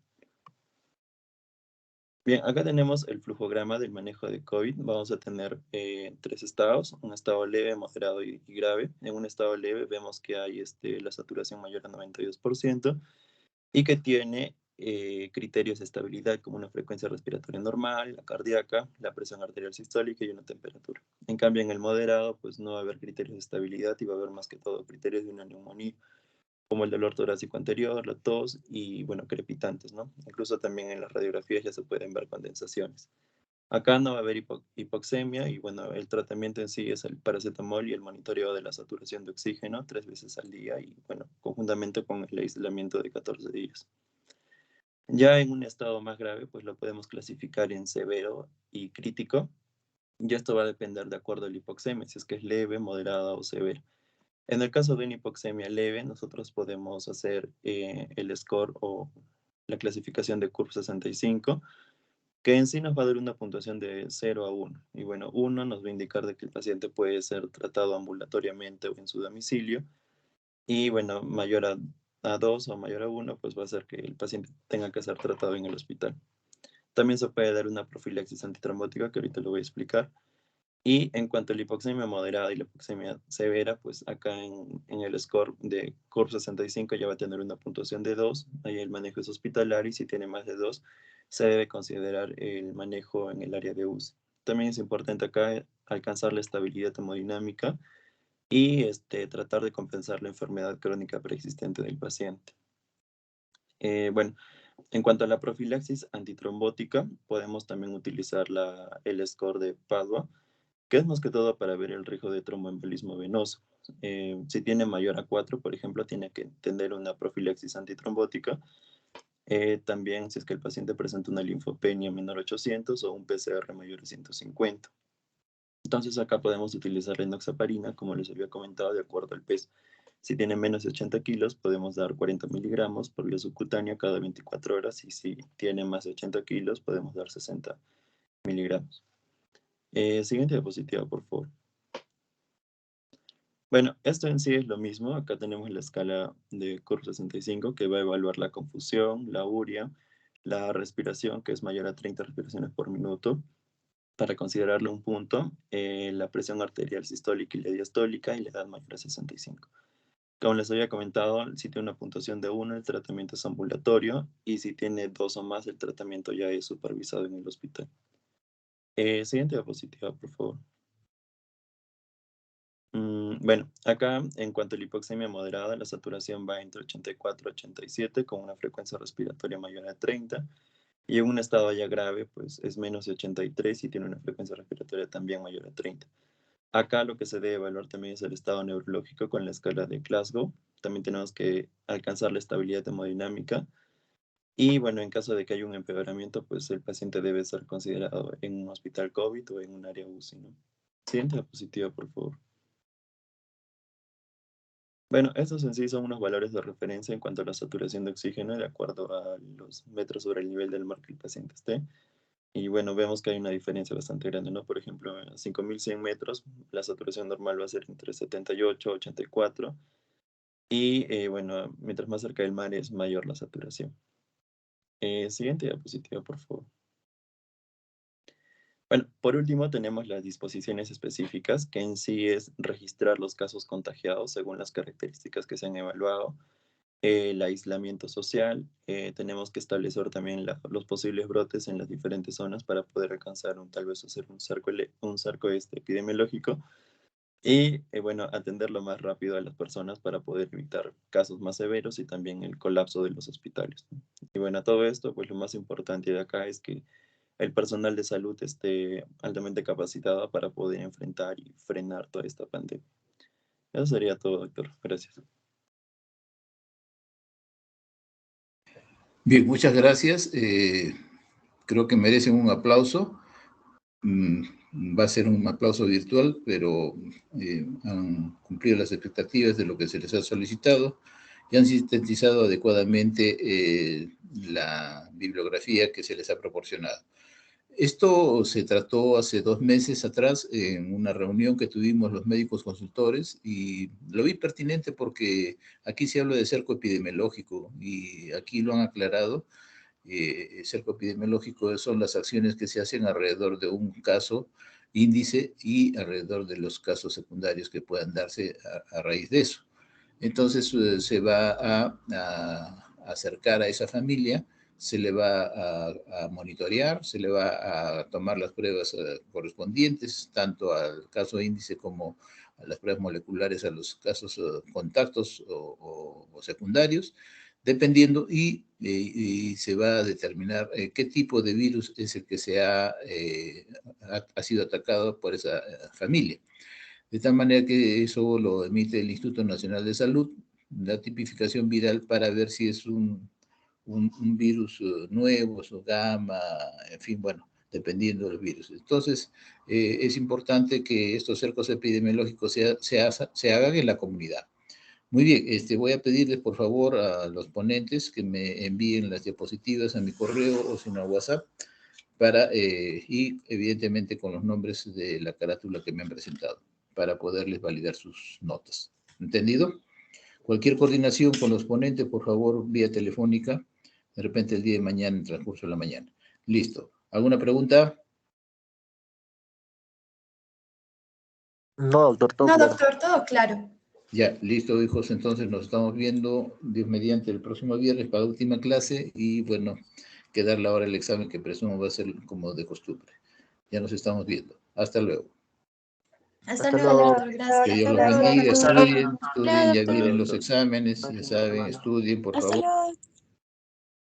Bien, acá tenemos el flujograma del manejo de COVID. Vamos a tener tres estados, un estado leve, moderado y grave. En un estado leve vemos que hay la saturación mayor a 92% y que tiene criterios de estabilidad como una frecuencia respiratoria normal, la cardíaca, la presión arterial sistólica y una temperatura. En cambio, en el moderado, pues no va a haber criterios de estabilidad y va a haber más que todo criterios de una neumonía, como el dolor torácico anterior, la tos y, bueno, crepitantes, ¿no? Incluso también en las radiografías ya se pueden ver condensaciones. Acá no va a haber hipoxemia y, bueno, el tratamiento en sí es el paracetamol y el monitoreo de la saturación de oxígeno 3 veces al día y, bueno, conjuntamente con el aislamiento de 14 días. Ya en un estado más grave, pues lo podemos clasificar en severo y crítico, y esto va a depender de acuerdo a la hipoxemia, si es que es leve, moderada o severa. En el caso de una hipoxemia leve, nosotros podemos hacer el score o la clasificación de CURB 65, que en sí nos va a dar una puntuación de 0 a 1. Y bueno, 1 nos va a indicar de que el paciente puede ser tratado ambulatoriamente o en su domicilio. Y bueno, mayor a 2 o mayor a 1, pues va a ser que el paciente tenga que ser tratado en el hospital. También se puede dar una profilaxis antitrombótica, que ahorita lo voy a explicar. Y en cuanto a la hipoxemia moderada y la hipoxemia severa, pues acá en el score de CURB 65 ya va a tener una puntuación de 2, ahí el manejo es hospitalario y si tiene más de 2, se debe considerar el manejo en el área de UCI. También es importante acá alcanzar la estabilidad hemodinámica y tratar de compensar la enfermedad crónica preexistente del paciente. Bueno, en cuanto a la profilaxis antitrombótica, podemos también utilizar el score de Padua, que es más que todo para ver el riesgo de tromboembolismo venoso. Si tiene mayor a 4, por ejemplo, tiene que tener una profilaxis antitrombótica. También si es que el paciente presenta una linfopenia menor a 800 o un PCR mayor a 150. Entonces acá podemos utilizar la enoxaparina, como les había comentado, de acuerdo al peso. Si tiene menos de 80 kilos, podemos dar 40 miligramos por vía subcutánea cada 24 horas y si tiene más de 80 kilos, podemos dar 60 miligramos. Siguiente diapositiva, por favor. Bueno, esto en sí es lo mismo. Acá tenemos la escala de CURB 65 que va a evaluar la confusión, la urea, la respiración, que es mayor a 30 respiraciones por minuto, para considerarle un punto, la presión arterial sistólica y la diastólica y la edad mayor a 65. Como les había comentado, si tiene una puntuación de 1, el tratamiento es ambulatorio y si tiene 2 o más, el tratamiento ya es supervisado en el hospital. Siguiente diapositiva, por favor. Bueno, acá en cuanto a la hipoxemia moderada, la saturación va entre 84 y 87 con una frecuencia respiratoria mayor a 30. Y en un estado ya grave, pues es menos de 83 y tiene una frecuencia respiratoria también mayor a 30. Acá lo que se debe evaluar también es el estado neurológico con la escala de Glasgow. También tenemos que alcanzar la estabilidad hemodinámica. Y bueno, en caso de que haya un empeoramiento, pues el paciente debe ser considerado en un hospital COVID o en un área UCI, ¿no? Siguiente diapositiva, por favor. Bueno, estos en sí son unos valores de referencia en cuanto a la saturación de oxígeno de acuerdo a los metros sobre el nivel del mar que el paciente esté. Y bueno, vemos que hay una diferencia bastante grande, ¿no? Por ejemplo, a 5.100 metros, la saturación normal va a ser entre 78 y 84. Y bueno, mientras más cerca del mar es mayor la saturación. Siguiente diapositiva, por favor. Bueno, por último tenemos las disposiciones específicas, que en sí es registrar los casos contagiados según las características que se han evaluado. El aislamiento social, tenemos que establecer también los posibles brotes en las diferentes zonas para poder alcanzar tal vez hacer un cerco epidemiológico y bueno, atender lo más rápido a las personas para poder evitar casos más severos y también el colapso de los hospitales, ¿no? Y bueno, todo esto, pues lo más importante de acá es que el personal de salud esté altamente capacitado para poder enfrentar y frenar toda esta pandemia. Eso sería todo, doctor. Gracias. Bien, muchas gracias. Creo que merecen un aplauso. Va a ser un aplauso virtual, pero han cumplido las expectativas de lo que se les ha solicitado y han sintetizado adecuadamente la bibliografía que se les ha proporcionado. Esto se trató hace 2 meses atrás en una reunión que tuvimos los médicos consultores y lo vi pertinente porque aquí se habla de cerco epidemiológico y aquí lo han aclarado. El cerco epidemiológico son las acciones que se hacen alrededor de un caso índice y alrededor de los casos secundarios que puedan darse a raíz de eso. Entonces se va a acercar a esa familia, se le va a monitorear, se le va a tomar las pruebas correspondientes, tanto al caso índice como a las pruebas moleculares, a los casos contactos o secundarios, dependiendo, y se va a determinar qué tipo de virus es el que ha sido atacado por esa familia. De tal manera que eso lo emite el Instituto Nacional de Salud, la tipificación viral para ver si es un virus nuevo, su gamma, en fin, bueno, dependiendo del virus. Entonces, es importante que estos cercos epidemiológicos se hagan en la comunidad. Muy bien, voy a pedirles por favor a los ponentes que me envíen las diapositivas a mi correo o si no a WhatsApp, y evidentemente con los nombres de la carátula que me han presentado, para poderles validar sus notas. ¿Entendido? Cualquier coordinación con los ponentes, por favor, vía telefónica, de repente el día de mañana, en el transcurso de la mañana. Listo. ¿Alguna pregunta? No, doctor, todo No, claro. doctor, todo claro. Ya, listo, hijos. Entonces nos estamos viendo, Dios mediante, el próximo viernes para la última clase y bueno, quedar la hora del examen que presumo va a ser como de costumbre. Ya nos estamos viendo. Hasta luego. Hasta Hasta luego, luego. doctor. Que Gracias. Dios Hasta los luego, bendiga, doctor. estudien, Chao, ya Hasta vienen luego, los doctor. exámenes, ya saben, estudien, por Hasta favor. luego.